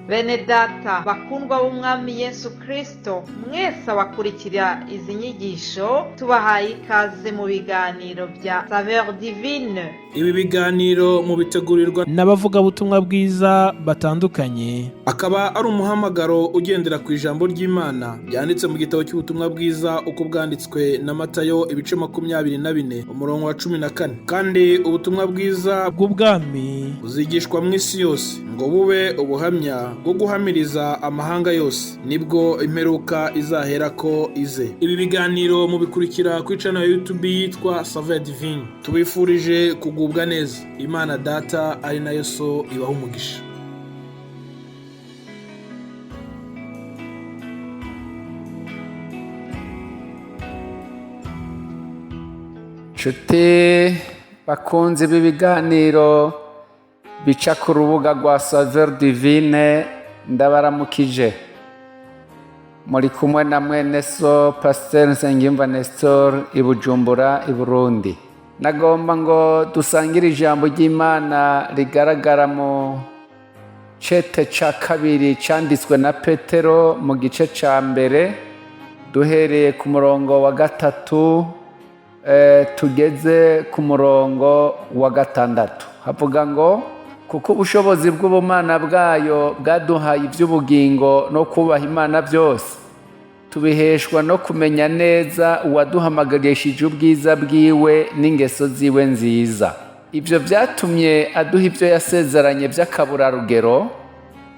Bene data bakundwa b'umwami Yesu Kristo, mwese abakurikira izi nyigisho tubahaye ikaze mu biganiro bya Saveur Divine. Ibi biganiro mu bitegurirwa n'abavugabutumwa bwiza batandukanye, akaba ari umuhamagaro ugendera ku ijambo ry'Imana byanditse mu gitabo cy'ubutumwa bwiza uko bwanditswe na Matayo ibice 24 umurongo wa 14. Kandi ubutumwa bwiza bw'ubwami buzigishwa mu isi yose ngo bube ubuhamya bwo guhamiriza amahanga yose, nibwo imperuka izahera ko ize. Ibi biganiro mubikurikira ku channel ya YouTube yitwa Saveur Divine. Tubifurije kugubwa neza. Imana Data ari nayo So ibaha umugisha. Nshuti bakunze ibi biganiro bica ku rubuga rwa Saveur Divine, ndabaramukije. Muri kumwe na mwene so Pasteur Nsengiyumva Nestor i Bujumbura i Burundi. Nagomba ngo dusangire ijambo ry'Imana rigaragara mu cete ca kabiri canditswe na Petero mu gice ca mbere, duhereye ku murongo wa 3 tugeze ku murongo wa 6. Havuga ngo kuko ubushobozi bw'ubumana bwayo bwaduhaye iby'ubugingo no kubaha Imana byose, tubiheshwa no kumenya neza uwaduhamagarishije ubwiza bwiwe n'ingeso ziwe nziza. Ibyo byatumye aduha ibyo yasezeranye by'akaburarugero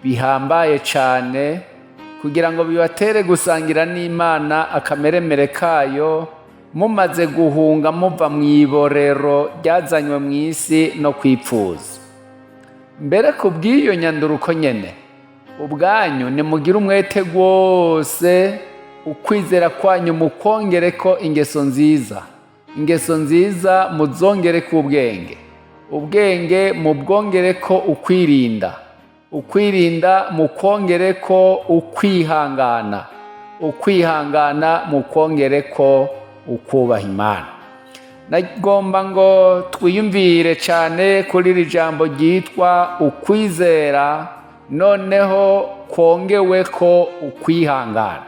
bihambaye cyane, kugira ngo bibatere gusangira n'Imana akameremere kayo, mumaze guhunga muva mu iborero ryazanywe mu isi no kwipfuza. Mbere ku bw'iyo nyanduruko nyene, ubwanyu nimugire umwete wose, ukwizera kwanyu mukongere ko ingeso nziza, ingeso nziza muzongere ku ubwenge, ubwenge mubwongere ko ukwirinda, ukwirinda mukongere ko ukwihangana, ukwihangana mukongere ko ukubaha Imana. Nagomba ngo twiyumvire cyane kuri iri jambo ryitwa ukwizera, noneho kongewe ko ukwihangana.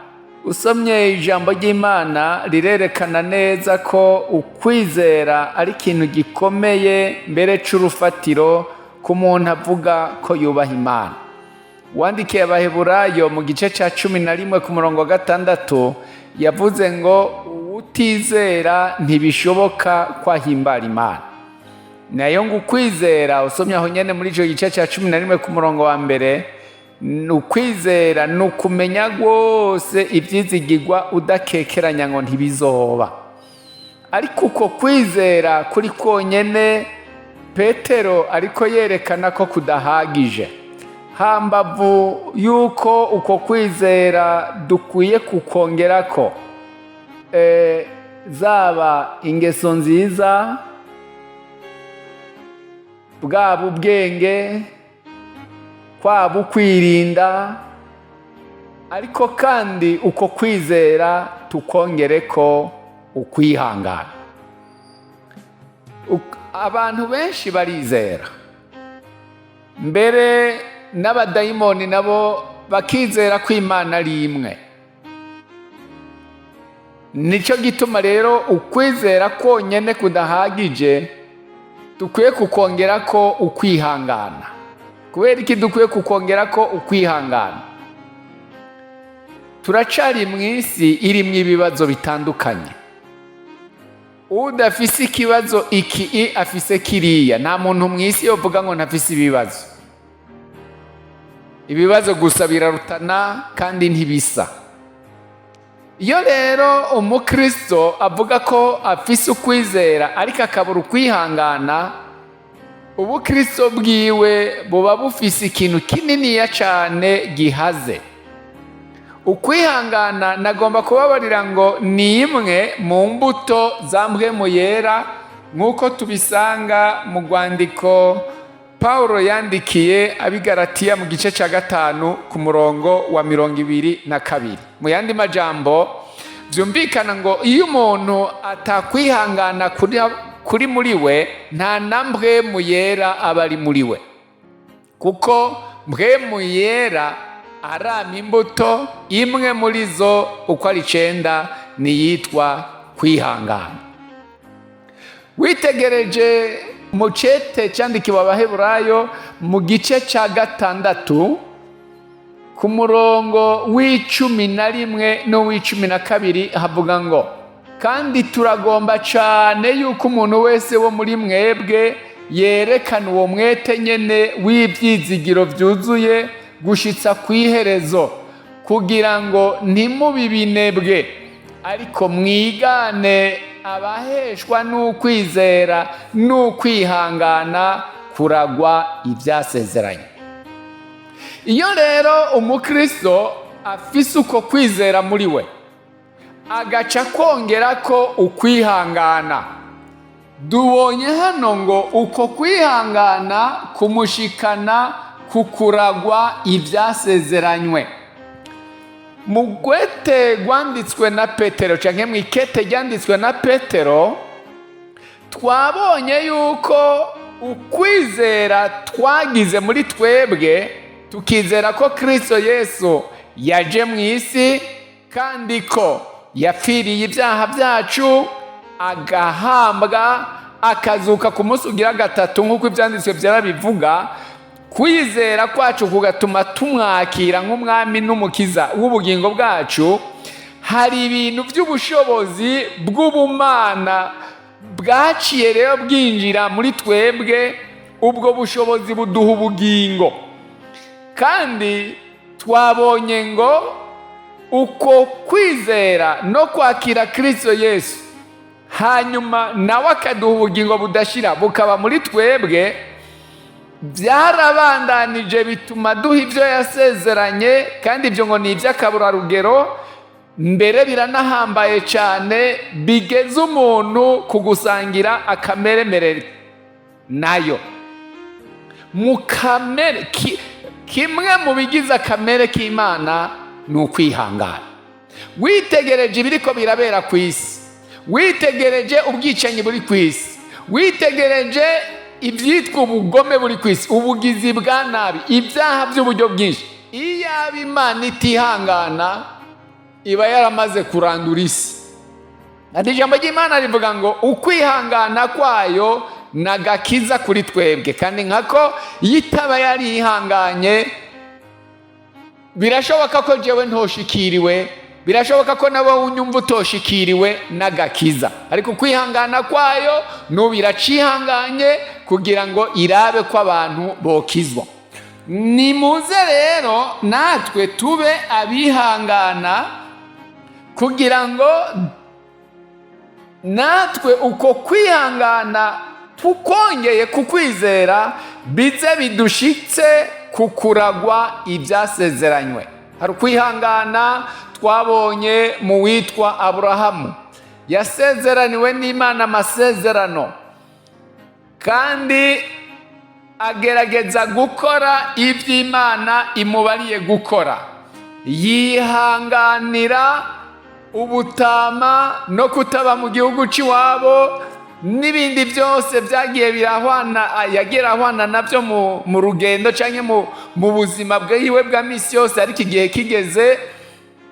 Usomye ijambo ry'Imana rirerekana neza ko ukwizera ari ikintu gikomeye mbere c'urufatiro ku muntu avuga ko yubaha Imana. Wandikiye Abaheburayo mu gice ca 11 ku murongo wa 6 yavuze ngo utizera ntibishoboka kwahimbara Imana. Nayo ngo ukwizera, usomye aho nyene muri ico gice ca 11 ku murongo wa 1, ukwizera nukumenya rwose ivyizigirwa udakekeranya ngo ntibizoba. Ariko uko kwizera kuri konyene Petero ariko yerekana ko kudahagije. Hambavu yuko uko kwizera dukwiye kukongerako zaba ingeso nziza, bwaba ubwenge, kwaba ukwirinda, ariko kandi uko kwizera tukongere ko ukwihangana. Abantu benshi barizera, mbere n'abadayimoni nabo bakizera ko Imana ari imwe. Nico gituma rero ukwizera konyene kudahagije, dukwiye kukongera ko ukwihangana. Kubera iki dukwiye kukongera ko ukwihangana? Turacari mu isi irimwo ibibazo bitandukanye. Udafise ikibazo iki afise kiriya. Nta muntu mu isi yovuga ngo ntafise ibibazo. Ibibazo gusa birarutana kandi ntibisa. Iyo rero umukristo avuga ko afise ukwizera ariko akabura ukwihangana, ubukristo bwiwe buba bufise ikintu kininiya cyane gihaze. Ukwihangana nagomba kubabarira ngo ni imwe mu mbuto za mpwemu yera, nk'uko tubisanga mu rwandiko Paulo yandikiye abigaratiya mu gice ca 5 ku murongo wa 22. Mu yandi majambo vyumvikana ngo iyo umuntu atakwihangana muri we, nta nambwe mu yera aba ari muri we. Kuko mpwemu yera arama imbuto, imwe muri zo uko ari 9 niyitwa kwihangana. Witegereje mu cete cyandikiwe Abaheburayo mu gice cya 6 ku murongo w'11 n'uw'12 havuga ngo, kandi turagomba cyane yuko umuntu wese wo muri mwebwe yerekana uwo mwete nyene w'ibyizigiro byuzuye gushitsa ku iherezo, kugira ngo ntimubibinebwe, ariko mwigane abaheshwa n'ukwizera n'ukwihangana kuragwa ibyasezeranye. Iyo rero umukristo afise uko kwizera muri we, agaca kongera ko ukwihangana, dubonye hano ngo uko kwihangana kumushikana kukuragwa ibyasezeranywe. Mu gwete gwanditswe na Petero canke mu ikete ryanditswe na Petero, twabonye yuko ukwizera twagize muri twebwe, tukizera ko Kristo Yesu yaje mu isi kandi ko yapfiriye ibyaha byacu, agahambwa, akazuka ku munsi ugira 3 nk'uko ibyanditswe byarabivuga. Kwizera kwacu kugatuma tumwakira nk'umwami n'umukiza w'ubugingo bwacu. Hari ibintu by'ubushobozi bw'ubumana bwaciye rero bwinjira muri twebwe, ubwo bushobozi buduha ubugingo. Kandi twabonye ngo uko kwizera no kwakira Kristo Yesu, hanyuma nawe akaduha ubugingo budashira bukaba muri twebwe, byarabandanije bituma duha ibyo yasezeranye, kandi ibyo ngo ni iby'akaburarugero, mbere biranahambaye cyane, bigeze umuntu kugusangira akameremere nayo. Mu kamere kimwe mu bigize akamere k'Imana ni ukwihangana. Witegereje ibiriko birabera ku isi, witegereje ubwicanyi buri ku isi, witegereje ibyitwa ubugome buri ku isi, ubugizi bwa nabi, ibyaha by'uburyo bwinshi, iyo aba Imana itihangana iba yaramaze kurandura isi. Ati ijambo ry'Imana rivuga ngo ukwihangana kwayo nagakiza kuri twebwe, kandi nkako yitaba yarihanganye, birashoboka ko jewe ntoshikiriwe, birashoboka ko nawe unyumva utoshikiriwe n'agakiza, ariko kwihangana kwayo n'ubiracihanganye kugira ngo irabe ko abantu bokizwa. Nimuze rero natwe tube abihangana, kugira ngo natwe uko kwihangana tukongeye kukwizera bize bidushitse kukuragwa ibyasezeranywe. Hari ukwihangana twabonye mu witwa Aburahamu, yasezeraniwe n'Imana amasezerano, kandi agerageza gukora ibyo Imana imubariye gukora, yihanganira ubutama no kutaba mu gihugu cy'iwabo n'ibindi byose byagiye yagiye ahwana nabyo mu rugendo cyangwa mu buzima bwiwe bwa misi yose, ariko igihe kigeze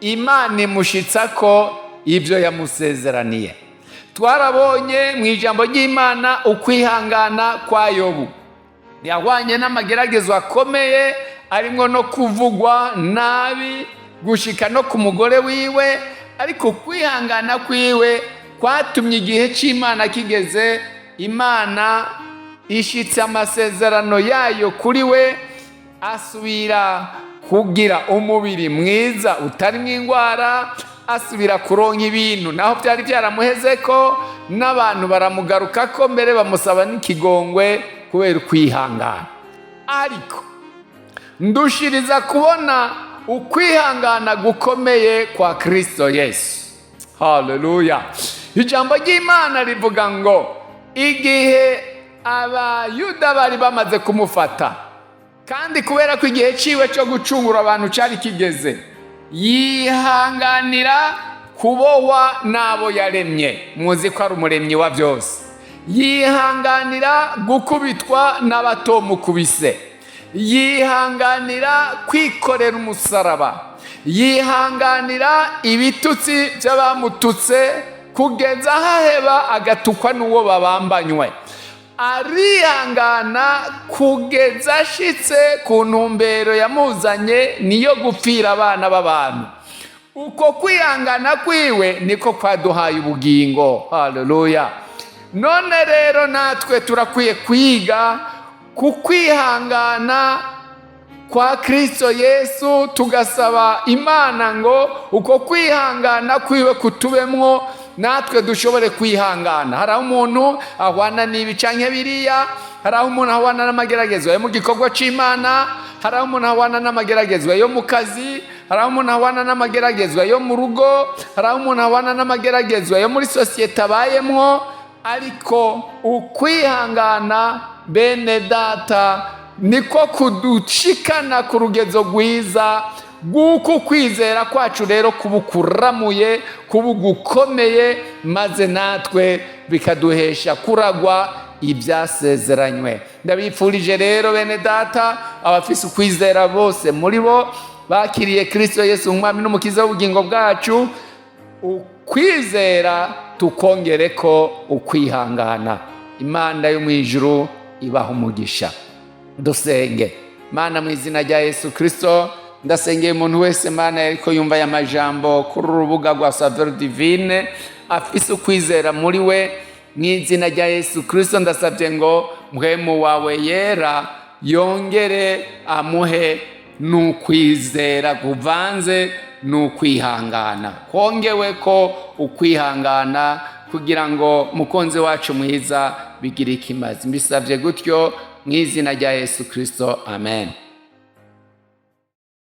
Imana imushitsa ko ibyo yamusezeraniye. Twarabonye mu ijambo ry'Imana ukwihangana kwa Yobu, yahwanye n'amageragezo akomeye, arimo no kuvugwa nabi gushika no ku mugore wiwe, ariko kwihangana kwiwe kwatumye igihe cy'Imana kigeze, Imana ishitse amasezerano yayo kuri we, asubira kugira umubiri mwiza utarimo indwara, asubira kuronka ibintu naho byari byaramuheze ko, n'abantu baramugaruka ko mbere bamusaba n'ikigongwe kubera ukwihangana. Ariko ndushiriza kubona ukwihangana gukomeye kwa Kristo Yesu. Haleluya. Ijambo ry'Imana rivuga ngo igihe abayuda bari bamaze kumufata, kandi kubera ko igihe ciwe cyo gucungura abantu cyari kigeze, yihanganira kubohwa n'abo yaremye. Muzi ko ari umuremyi wa byose. Yihanganira gukubitwa n'abatomukubise, yihanganira kwikorera umusaraba, yihanganira ibitutsi by'abamututse kugeza ahaheba agatukwa n'uwo babambanywe, arihangana kugeza ashitse ku ntumbero yamuzanye, niyo gupfira abana b'abantu. Uko kwihangana kwiwe niko kwaduhaye ubugingo. Haleluya. None rero natwe turakwiye kwiga ku kwihangana kwa Kristo Yesu, tugasaba Imana ngo uko kwihangana kwiwe kutubemwo, natwe dushobore kwihangana. Hari aho umuntu ahwana n'ibi canke biriya, hari aho umuntu ahwana n'amageragezwa yo mu gikorwa c'Imana, hari aho umuntu ahwana n'amageragezwa yo mu kazi, hari aho umuntu ahwana n'amageragezwa yo mu rugo, hari aho umuntu ahwana n'amageragezwa yo muri sosiyete abayemwo. Ariko ukwihangana bene data niko kudushikana ku rugezo rwiza bw'uko kwizera kwacu rero kuba kuramuye, kuba gukomeye, maze natwe bikaduhesha kuragwa ibyasezeranywe. Ndabifurije rero bene data, abafise ukwizera bose muri bo bakiriye Kristo Yesu umwami n'umukiza w'ubugingo bwacu, ukwizera tukongere ko ukwihangana. Imana yo mu ijuru ibaha umugisha. Dusenge. Mana, mu izina rya Yesu Kristo, ndasengeye umuntu wese Mana ariko yumva aya majambo kuri urubuga rwa Saveur Divine, afise ukwizera muri we, mu izina rya Yesu Kristo ndasabye ngo mpwemu wawe yera yongere amuhe n'ukwizera kuvanze n'ukwihangana, kongewe ko ukwihangana, kugira ngo mukunzi wacu mwiza bigire ikimazi. Mbisabye gutyo mu izina rya Yesu Kristo, amen.